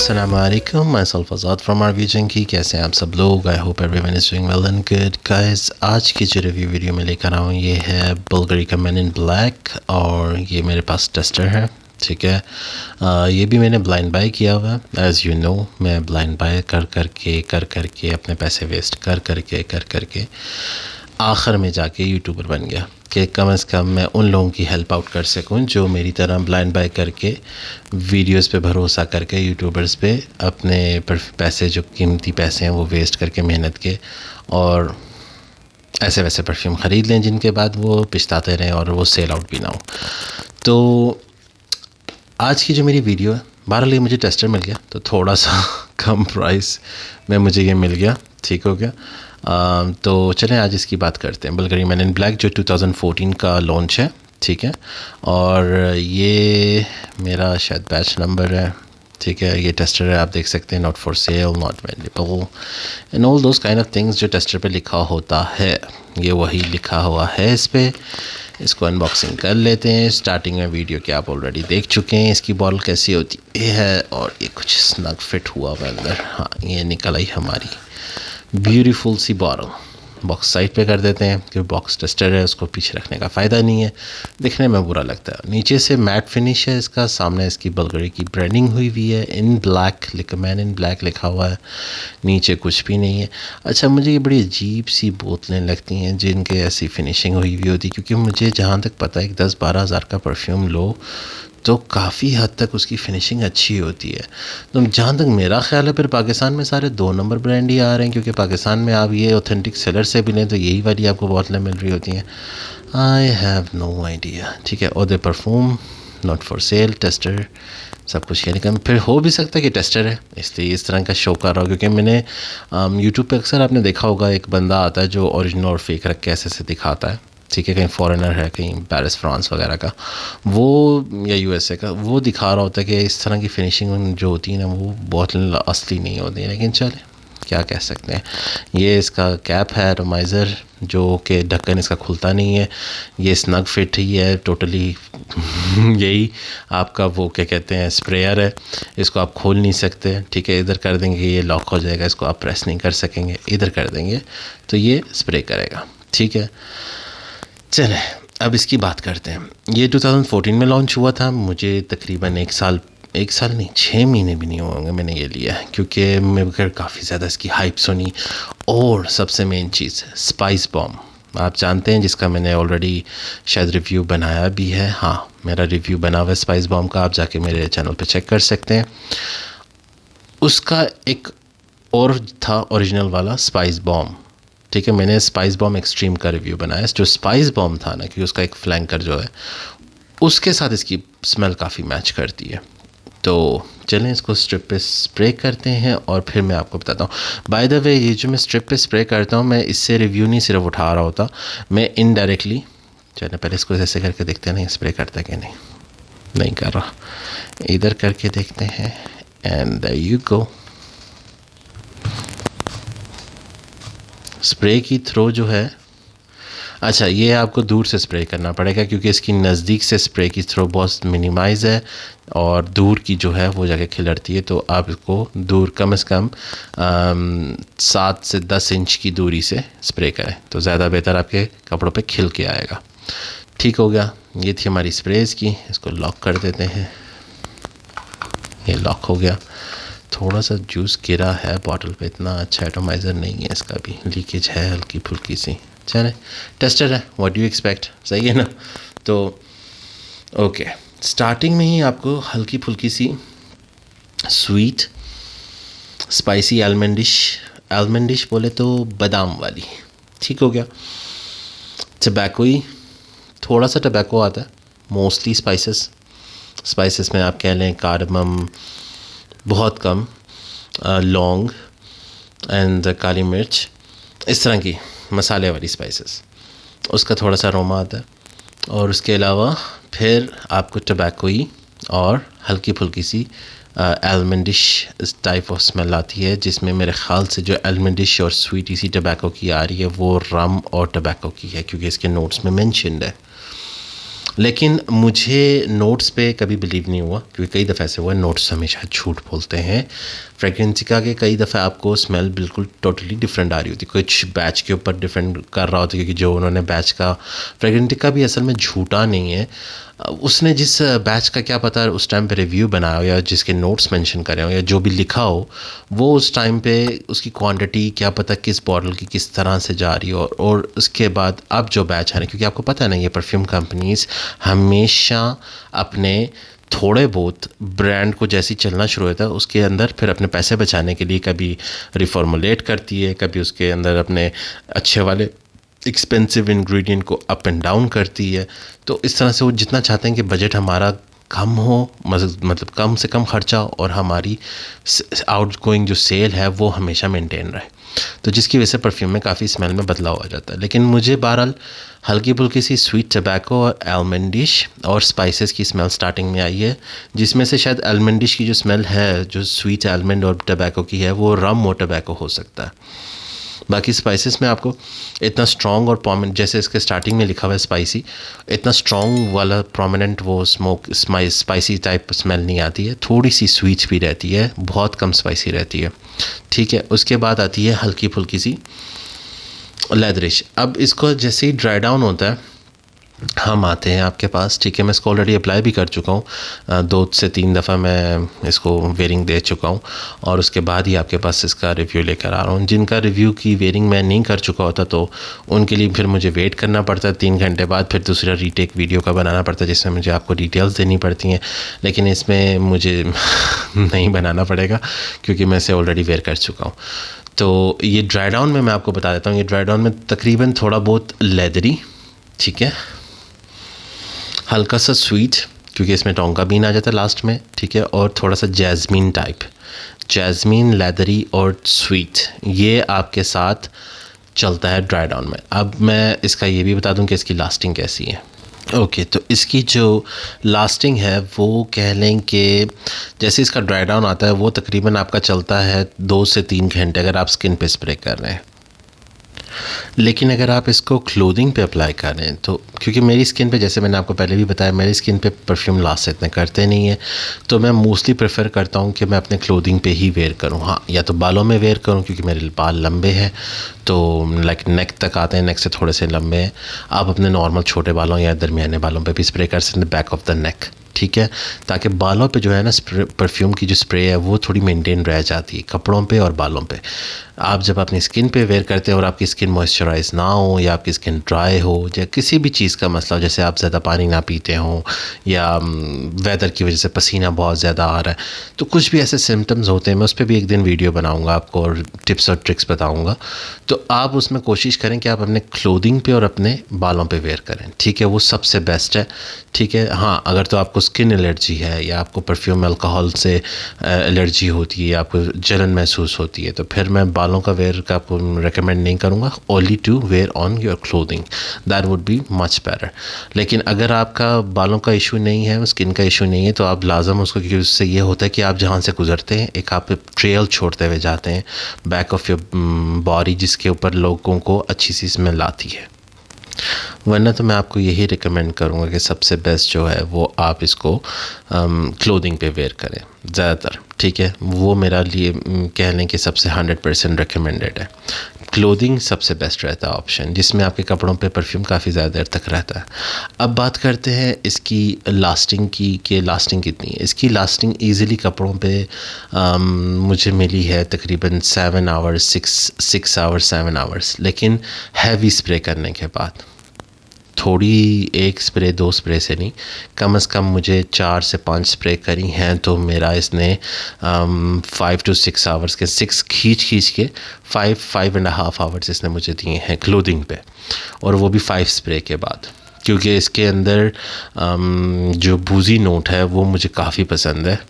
Assalamualaikum, myself Azad from RV Junkie। कैसे हैं आप सब लोग? I hope everyone is doing well and good. Guys, आज की जो रिव्यू वीडियो में लेकर आया हूँ ये है बुल्गारी का मैन इन ब्लैक, और ये मेरे पास टेस्टर है। ठीक है, ये भी मैंने ब्लाइंड बाय किया हुआ है। एज़ यू नो, मैं ब्लाइंड बाय कर करके अपने पैसे वेस्ट कर करके आखिर में जाके यूट्यूबर बन गया कि कम से कम मैं उन लोगों की हेल्प आउट कर सकूं जो मेरी तरह ब्लाइंड बाय करके वीडियोस पे भरोसा करके यूट्यूबर्स पे अपने पैसे, जो कीमती पैसे हैं, वो वेस्ट करके मेहनत के, और ऐसे वैसे परफ्यूम ख़रीद लें जिनके बाद वो पछताते रहें और वो सेल आउट भी ना हो। तो आज की जो मेरी वीडियो है, बहरहाल ये मुझे टेस्टर मिल गया तो थोड़ा सा कम प्राइस में मुझे ये मिल गया, ठीक हो गया। तो चलें आज इसकी बात करते हैं। बुल्गारी मैन इन ब्लैक जो 2014 का लॉन्च है, ठीक है, और ये मेरा शायद बैच नंबर है, ठीक है। ये टेस्टर है, आप देख सकते हैं, not for cell, not वेंडेबल and all those kind of things जो टेस्टर पे लिखा होता है, ये वही लिखा हुआ है इस पर। इसको अनबॉक्सिंग कर लेते हैं। स्टार्टिंग में वीडियो के आप ऑलरेडी देख चुके हैं इसकी बॉटल कैसी होती है, और ये कुछ स्नग फिट हुआ हुआ अंदर। हाँ, ये निकल आई हमारी ब्यूटीफुल सी बॉटल। बॉक्स साइड पे कर देते हैं क्योंकि बॉक्स टेस्टर है, उसको पीछे रखने का फ़ायदा नहीं है, दिखने में बुरा लगता है। नीचे से मैट फिनिश है इसका, सामने इसकी बुल्गारी की ब्रांडिंग हुई हुई है, इन ब्लैक, मैन इन ब्लैक लिखा हुआ है, नीचे कुछ भी नहीं है। अच्छा, मुझे ये बड़ी अजीब सी बोतलें लगती हैं जिनके ऐसी फिनिशिंग हुई हुई होती, क्योंकि मुझे जहाँ तक पता है कि 10-12 हज़ार का परफ्यूम लो तो काफ़ी हद तक उसकी फ़िनिशिंग अच्छी होती है। तो जहाँ तक मेरा ख़्याल है, फिर पाकिस्तान में सारे 2 नंबर ब्रांड ही आ रहे हैं, क्योंकि पाकिस्तान में आप ये ऑथेंटिक सेलर से भी लें तो यही वाली आपको बोतलें मिल रही होती हैं। आई हैव नो आइडिया, ठीक है। और the perfume not for sale, tester सब कुछ, यानी कि फिर हो भी सकता है कि टेस्टर है इसलिए इस तरह का शो कर रहा हो। क्योंकि मैंने यूट्यूब पे अक्सर आपने देखा होगा, एक बंदा आता है जो ओरिजिनल और फेक रख के ऐसे दिखाता है, ठीक है। कहीं फॉरेनर है, कहीं पेरिस फ्रांस वगैरह का, वो या यूएसए का, वो दिखा रहा होता है कि इस तरह की फिनिशिंग जो होती है ना, वो बहुत असली नहीं होती है। लेकिन चले, क्या कह सकते हैं। ये इसका कैप है एटोमाइज़र, जो कि ढक्कन इसका खुलता नहीं है। ये स्नग फिट ही है टोटली यही आपका वो क्या कहते हैं, स्प्रेयर है। इसको आप खोल नहीं सकते, ठीक है। इधर कर देंगे ये लॉक हो जाएगा, इसको आप प्रेस नहीं कर सकेंगे। इधर कर देंगे तो ये स्प्रे करेगा, ठीक है। चलें अब इसकी बात करते हैं। ये 2014 में लॉन्च हुआ था। मुझे तकरीबन एक साल नहीं, 6 महीने भी नहीं होंगे मैंने ये लिया है, क्योंकि मेरे काफ़ी ज़्यादा इसकी हाइप सुनी। और सबसे मेन चीज़, स्पाइस बॉम्ब आप जानते हैं, जिसका मैंने ऑलरेडी शायद रिव्यू बनाया भी है। हाँ, मेरा रिव्यू बना हुआ है स्पाइस बॉम्ब का, आप जाके मेरे चैनल पे चेक कर सकते हैं। उसका एक और था ओरिजिनल वाला स्पाइस बॉम्ब, ठीक है। मैंने स्पाइस बॉम्ब एक्सट्रीम का रिव्यू बनाया। जो स्पाइस बॉम्ब था ना, कि उसका एक फ्लैंकर जो है, उसके साथ इसकी स्मेल काफ़ी मैच करती है। तो चलें इसको स्ट्रिप पे स्प्रे करते हैं और फिर मैं आपको बताता हूँ। बाय द वे, ये जो मैं स्ट्रिप पे स्प्रे करता हूँ, मैं इससे रिव्यू नहीं सिर्फ उठा रहा होता, मैं इनडायरेक्टली, चलें पहले इसको ऐसे करके देखते हैं, नहीं स्प्रे करता कि नहीं कर रहा। इधर करके देखते हैं, and there you go. Spray की थ्रो जो है, अच्छा, ये आपको दूर से स्प्रे करना पड़ेगा, क्योंकि इसकी नज़दीक से स्प्रे की थ्रो बहुत मिनिमाइज़ है, और दूर की जो है वो जगह खिलड़ती है। तो आप इसको दूर कम से कम 7 से 10 इंच की दूरी से स्प्रे करें तो ज़्यादा बेहतर आपके कपड़ों पे खिल के आएगा। ठीक हो गया, ये थी हमारी स्प्रेज की। इसको लॉक कर देते हैं। ये लॉक हो गया। थोड़ा सा जूस गिरा है बॉटल पे, इतना अच्छा एटोमाइज़र नहीं है, इसका भी लीकेज है हल्की फुल्की सी। चले, टेस्टर है, व्हाट डू यू एक्सपेक्ट, सही है ना। तो ओके, स्टार्टिंग में ही आपको हल्की फुल्की सी स्वीट स्पाइसी आलमंडिश बोले तो बादाम वाली, ठीक हो गया। टबैको ही, थोड़ा सा टबैको आता है, मोस्टली स्पाइसेस में आप कह लें कार्डमम बहुत कम, लौंग एंड काली मिर्च, इस तरह की मसाले वाली स्पाइसेस, उसका थोड़ा सा अरोमा आता है। और उसके अलावा फिर आपको टबैको ही और हल्की फुल्की सी आलमंडिश टाइप ऑफ स्मेल आती है, जिसमें मेरे ख़्याल से जो आलमंडिश और स्वीटी सी टबैको की आ रही है वो रम और टबैको की है, क्योंकि इसके नोट्स में मेंशन्ड है। लेकिन मुझे नोट्स पे कभी बिलीव नहीं हुआ, क्योंकि कई दफ़े ऐसे हुआ नोट्स हमेशा झूठ बोलते हैं। फ्रेगरेंसिका के कई दफ़े आपको स्मेल बिल्कुल टोटली डिफरेंट आ रही होती, कुछ बैच के ऊपर डिफरेंट कर रहा होता है, क्योंकि जो उन्होंने बैच का, फ्रेगरेंसिका भी असल में झूठा नहीं है, उसने जिस बैच का क्या पता उस टाइम पे रिव्यू बनाया हो या जिसके नोट्स मेंशन करे हो या जो भी लिखा हो, वो उस टाइम पे उसकी क्वांटिटी क्या पता किस बॉटल की किस तरह से जा रही हो, और उसके बाद अब जो बैच आ रहे हैं, क्योंकि आपको पता है ना ये परफ्यूम कंपनीज़ हमेशा अपने थोड़े बहुत ब्रांड को जैसी चलना शुरू होता है उसके अंदर फिर अपने पैसे बचाने के लिए कभी रिफॉर्मुलेट करती है, कभी उसके अंदर अपने अच्छे वाले एक्सपेंसिव इंग्रेडिएंट को अप एंड डाउन करती है। तो इस तरह से वो जितना चाहते हैं कि बजट हमारा कम हो, मतलब कम से कम खर्चा और हमारी आउट गोइंग जो सेल है वो हमेशा मेंटेन रहे, तो जिसकी वजह से परफ्यूम में काफ़ी स्मेल में बदलाव आ जाता है। लेकिन मुझे बहरहाल हल्की फुल्की सी स्वीट टबैको और आलमंडिश और स्पाइसेस की स्मेल स्टार्टिंग में आई है, जिसमें से शायद आलमंडिश की जो स्मेल है, जो स्वीट आलमंड और टबैको की है, वो रम और टबैको हो सकता है। बाकी स्पाइसेस में आपको इतना स्ट्रॉन्ग और प्रोमिनेंट, जैसे इसके स्टार्टिंग में लिखा हुआ है स्पाइसी, इतना स्ट्रॉन्ग वाला प्रोमिनेंट वो स्पाइसी टाइप स्मेल नहीं आती है, थोड़ी सी स्वीट भी रहती है, बहुत कम स्पाइसी रहती है। ठीक है, उसके बाद आती है हल्की फुल्की सी लेदरिश। अब इसको जैसे ही ड्राई डाउन होता है हम आते हैं आपके पास। ठीक है, मैं इसको ऑलरेडी अप्लाई भी कर चुका हूँ, 2 से 3 दफ़ा मैं इसको वेयरिंग दे चुका हूँ, और उसके बाद ही आपके पास इसका रिव्यू लेकर आ रहा हूँ। जिनका रिव्यू की वेयरिंग मैं नहीं कर चुका होता तो उनके लिए फिर मुझे वेट करना पड़ता है 3 घंटे बाद, फिर दूसरा रीटेक वीडियो का बनाना पड़ता है जिसमें मुझे आपको डिटेल्स देनी पड़ती हैं, लेकिन इसमें मुझे नहीं बनाना पड़ेगा क्योंकि मैं इसे ऑलरेडी वेयर कर चुका हूँ। तो ये ड्राई डाउन में मैं आपको बता देता हूँ, ये ड्राई डाउन में तकरीबन थोड़ा बहुत लेदरी, ठीक है, हल्का सा स्वीट क्योंकि इसमें टोंका बीन आ जाता है लास्ट में, ठीक है, और थोड़ा सा जैस्मीन टाइप, जैस्मीन, लेदरी और स्वीट, ये आपके साथ चलता है ड्राई डाउन में। अब मैं इसका ये भी बता दूं कि इसकी लास्टिंग कैसी है। ओके, तो इसकी जो लास्टिंग है वो कह लें कि जैसे इसका ड्राई डाउन आता है वो तकरीबन आपका चलता है 2 से 3 घंटे अगर आप स्किन पे स्प्रे कर रहे हैं। लेकिन अगर आप इसको क्लोथिंग पे अप्लाई करें तो, क्योंकि मेरी स्किन पे, जैसे मैंने आपको पहले भी बताया, मेरी स्किन पे परफ्यूम लास्ट इतने करते नहीं है, तो मैं मोस्टली प्रेफर करता हूँ कि मैं अपने क्लोथिंग पे ही वेयर करूँ। हाँ, या तो बालों में वेयर करूँ क्योंकि मेरे बाल लंबे हैं, तो लाइक नेक तक आते हैं, नेक से थोड़े से लंबे हैं। आप अपने नॉर्मल छोटे बालों या दरमियाने बालों पे भी स्प्रे कर सकते हैं, बैक ऑफ द नेक, ठीक है, ताकि बालों पे जो है ना परफ्यूम की जो स्प्रे है वो थोड़ी मेंटेन रह जाती है, कपड़ों पे और बालों पे। आप जब अपनी स्किन पे वेयर करते हैं और आपकी स्किन मॉइस्चराइज ना हो या आपकी स्किन ड्राई हो या किसी भी चीज़ का मसला हो, जैसे आप ज़्यादा पानी ना पीते हो या वेदर की वजह से पसीना बहुत ज़्यादा आ रहा है, तो कुछ भी ऐसे सिम्टम्स होते हैं, मैं उस पर भी एक दिन वीडियो बनाऊँगा आपको और टिप्स और ट्रिक्स बताऊँगा। तो आप उसमें कोशिश करें कि आप अपने क्लोथिंग पे और अपने बालों पे वेयर करें, ठीक है, वो सबसे बेस्ट है। ठीक है, हाँ, अगर तो आपको स्किन एलर्जी है या आपको परफ्यूम अल्कोहल से एलर्जी होती है, आपको जलन महसूस होती है, तो फिर मैं बालों का वेयर का आपको रेकमेंड नहीं करूँगा, only to wear on your clothing, that would be much better. लेकिन अगर आपका बालों का इशू नहीं है, स्किन का इशू नहीं है, तो आप लाजम उसको, क्योंकि उससे ये होता है कि आप जहाँ से गुजरते हैं एक आप ट्रेल छोड़ते हुए जाते हैं बैक ऑफ योर बॉडी, जिसके ऊपर लोगों को अच्छी सी स्मेल आती है। वरना तो मैं आपको यही रिकमेंड करूँगा कि सबसे बेस्ट जो है वो आप इसको क्लोथिंग पे वेयर करें ज़्यादातर, ठीक है, वो मेरा लिए कह लें कि सबसे 100% रिकमेंडेड है। क्लोथिंग सबसे बेस्ट रहता है ऑप्शन, जिसमें आपके कपड़ों पे परफ्यूम काफ़ी ज़्यादा देर तक रहता है। अब बात करते हैं इसकी लास्टिंग की, कि लास्टिंग कितनी है। इसकी लास्टिंग ईज़िली कपड़ों पे मुझे मिली है तकरीबन 7 आवर्स, 6 आवर्स, 7 आवर्स, लेकिन हैवी स्प्रे करने के बाद, थोड़ी एक स्प्रे 2 स्प्रे से नहीं, कम से कम मुझे 4 से 5 स्प्रे करी हैं, तो मेरा इसने 5 to 6 आवर्स के 6 खींच के 5.5 आवर्स इसने मुझे दिए हैं क्लोथिंग पे, और वो भी 5 स्प्रे के बाद, क्योंकि इसके अंदर जो बूजी नोट है वो मुझे काफ़ी पसंद है।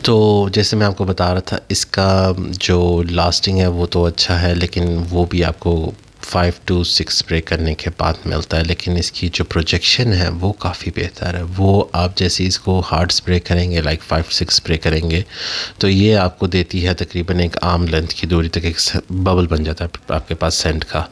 तो जैसे मैं आपको बता रहा था, इसका जो लास्टिंग है वो तो अच्छा है, लेकिन वो भी आपको 5 to 6 स्प्रे करने के बाद मिलता है। लेकिन इसकी जो प्रोजेक्शन है वो काफ़ी बेहतर है। वो आप जैसे इसको हार्ड स्प्रे करेंगे, लाइक 5-6 स्प्रे करेंगे, तो ये आपको देती है तकरीबन एक आर्म लेंथ की दूरी तक एक बबल बन जाता है आपके पास सेंट का,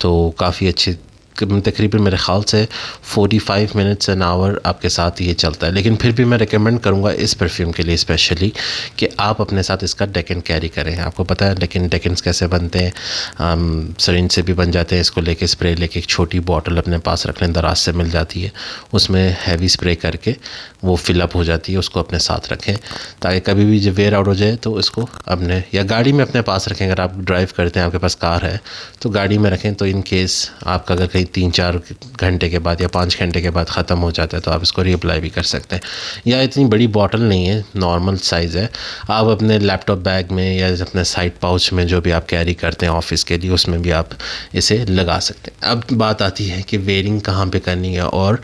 तो काफ़ी अच्छी तकरीबन मेरे ख़्याल से 45 मिनट्स एन आवर आपके साथ ये चलता है। लेकिन फिर भी मैं रिकमेंड करूँगा इस परफ्यूम के लिए स्पेशली कि आप अपने साथ इसका डेकन कैरी करें। आपको पता है लेकिन डेकन्स कैसे बनते हैं, सरिंज से भी बन जाते हैं। इसको लेके स्प्रे लेके एक छोटी बॉटल अपने पास रख लें, दराज से मिल जाती है, उसमें हैवी स्प्रे करके वो फिलअप हो जाती है। उसको अपने साथ रखें ताकि कभी भी जब वेयर आउट हो जाए तो इसको अपने या गाड़ी में अपने पास रखें। अगर आप ड्राइव करते हैं, आपके पास कार है तो गाड़ी में रखें, तो इन केस आपका अगर कहीं 3-4 घंटे के बाद या 5 घंटे के बाद ख़त्म हो जाता है तो आप इसको रीअप्लाई भी कर सकते हैं। या इतनी बड़ी बॉटल नहीं है, नॉर्मल साइज़ है, आप अपने लैपटॉप बैग में या अपने साइड पाउच में जो भी आप कैरी करते हैं ऑफिस के लिए, उसमें भी आप इसे लगा सकते हैं। अब बात आती है कि वेयरिंग कहाँ पे करनी है और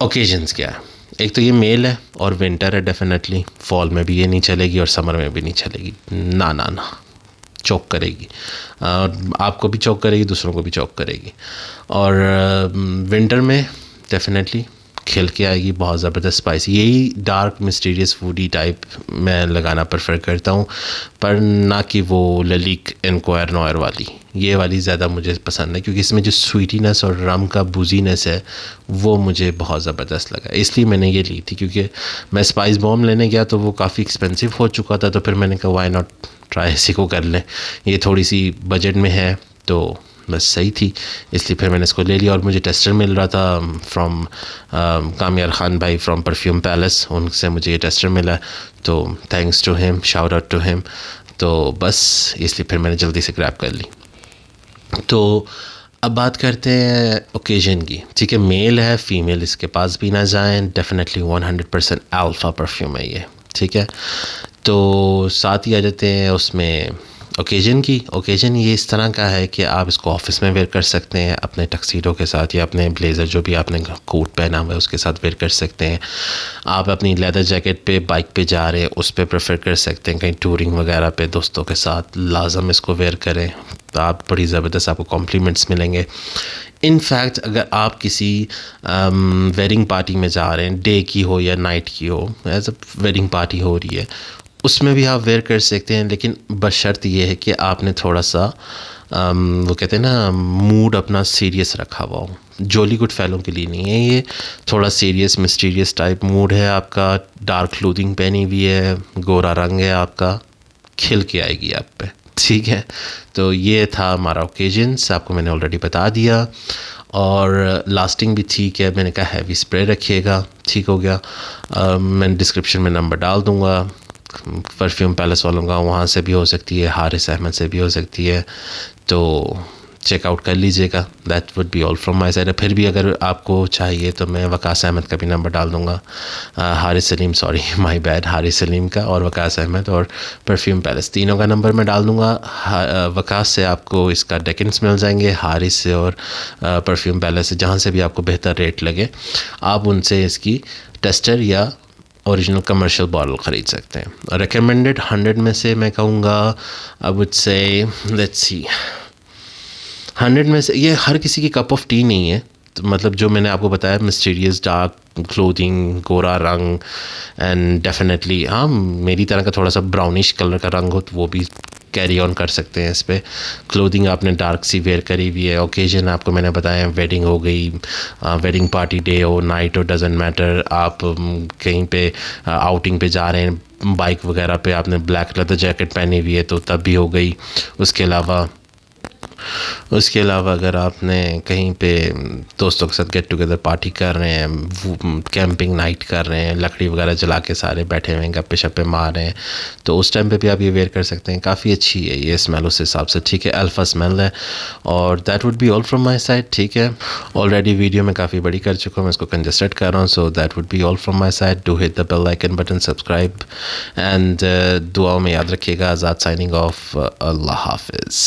ओकेजन्स क्या है। एक तो ये मेल है और विंटर है, डेफिनेटली फॉल में भी ये नहीं चलेगी और समर में भी नहीं चलेगी। ना ना ना, चौक करेगी, आपको भी चौक करेगी, दूसरों को भी चौक करेगी। और विंटर में डेफिनेटली खिल के आएगी, बहुत ज़बरदस्त स्पाइसी। यही डार्क मिस्टीरियस फूडी टाइप मैं लगाना प्रेफर करता हूँ, पर ना कि वो ललिक इंक्वायर नॉयर वाली। ये वाली ज़्यादा मुझे पसंद है क्योंकि इसमें जो स्वीटीनेस और रम का बूजीनेस है वो मुझे बहुत ज़बरदस्त लगा, इसलिए मैंने ये ली थी। क्योंकि मैं स्पाइस बॉम्ब लेने गया तो वो काफ़ी एक्सपेंसिव हो चुका था, तो फिर मैंने कहा वाई नॉट ट्राई इसी को कर लें, ये थोड़ी सी बजट में है तो बस सही थी, इसलिए फिर मैंने इसको ले लिया। और मुझे टेस्टर मिल रहा था फ्रॉम कामयार ख़ान भाई फ्रॉम परफ्यूम पैलेस, उनसे मुझे ये टेस्टर मिला, तो thanks to him, shout out to him. तो बस इसलिए फिर मैंने जल्दी से ग्रैब कर ली। तो अब बात करते हैं ओकेजन की। ठीक है, मेल है, फीमेल इसके पास भी ना जाएँ, डेफिनेटली 100% अल्फ़ा परफ्यूम है ये। ठीक है, तो साथ ही आ जाते हैं उसमें ओकेजन की। ओकेजन ये इस तरह का है कि आप इसको ऑफिस में वेयर कर सकते हैं अपने टक्सीडो के साथ, या अपने ब्लेज़र जो भी आपने कोट पहना हुआ है उसके साथ वेयर कर सकते हैं। आप अपनी लेदर जैकेट पे बाइक पे जा रहे हैं उस पे प्रेफर कर सकते हैं, कहीं टूरिंग वगैरह पे दोस्तों के साथ लाजम इसको वेयर करें तो आप बड़ी ज़बरदस्त आपको कॉम्प्लीमेंट्स मिलेंगे। इनफैक्ट अगर आप किसी वेडिंग पार्टी में जा रहे हैं, डे की हो या नाइट की हो, एज अ वेडिंग पार्टी हो रही है, उसमें भी आप वेयर कर सकते हैं। लेकिन बशर्त ये है कि आपने थोड़ा सा वो कहते हैं ना मूड अपना सीरियस रखा हुआ हो। जॉली गुड फेलों के लिए नहीं है ये, थोड़ा सीरियस मिस्टीरियस टाइप मूड है आपका, डार्क क्लोथिंग पहनी हुई है, गोरा रंग है आपका, खिल के आएगी आप पे। ठीक है, तो ये था हमारा ओकेजन्स, आपको मैंने ऑलरेडी बता दिया। और लास्टिंग भी ठीक है, मैंने कहा हैवी स्प्रे रखिएगा, ठीक हो गया। मैं डिस्क्रिप्शन में नंबर डाल दूँगा परफ्यूम पैलेस वालों का, वहाँ से भी हो सकती है, हारिस अहमद से भी हो सकती है, तो चेकआउट कर लीजिएगा। That would be all from my side. फिर भी अगर आपको चाहिए तो मैं वकास अहमद का भी नंबर डाल दूँगा, Haris Salim, sorry my bad, Haris Salim का और वकास अहमद और परफ्यूम पैलेस तीनों का नंबर मैं डाल दूँगा। वकास से आपको इसका डेकन्स मिल जाएंगे, हारिस से और परफ्यूम पैलेस से, जहाँ से भी आपको बेहतर रेट लगे आप उनसे इसकी टेस्टर या ओरिजिनल कमर्शियल बॉटल ख़रीद सकते हैं। रिकमेंडेड 100 में से मैं कहूँगा I would say let's see 100 में से, ये हर किसी की कप ऑफ टी नहीं है। तो मतलब जो मैंने आपको बताया मिस्टीरियस डार्क क्लोथिंग, गोरा रंग एंड डेफिनेटली हाँ मेरी तरह का थोड़ा सा ब्राउनिश कलर का रंग हो तो वो भी कैरी ऑन कर सकते हैं इस पर। क्लोथिंग आपने डार्क सी वेयर करी हुई है। ओकेजन आपको मैंने बताया वेडिंग हो गई, वेडिंग पार्टी, डे हो नाइट हो डजेंट मैटर, आप कहीं पे आउटिंग पे जा रहे हैं, बाइक वगैरह पे आपने ब्लैक लेदर जैकेट पहनी हुई है तो तब भी हो गई। उसके अलावा अगर आपने कहीं पे दोस्तों के साथ गेट टुगेदर पार्टी कर रहे हैं, कैंपिंग नाइट कर रहे हैं, लकड़ी वगैरह जला के सारे बैठे हुए हैं, गप्पे शप्पे मार रहे हैं, तो उस टाइम पे भी आप ये वेयर कर सकते हैं। काफ़ी अच्छी है ये स्मेल उस हिसाब से, ठीक है, अल्फ़ा स्मेल है। और that would be all from my side. ठीक है, ऑलरेडी वीडियो में काफ़ी बड़ी कर चुका हूँ, मैं इसको कंजस्टेड कर रहा हूँ, so that would be all from my side. Do hit the bell icon button, subscribe and दुआओं में याद रखिएगा। आज़ाद साइनिंग ऑफ, अल्लाह हाफिज़।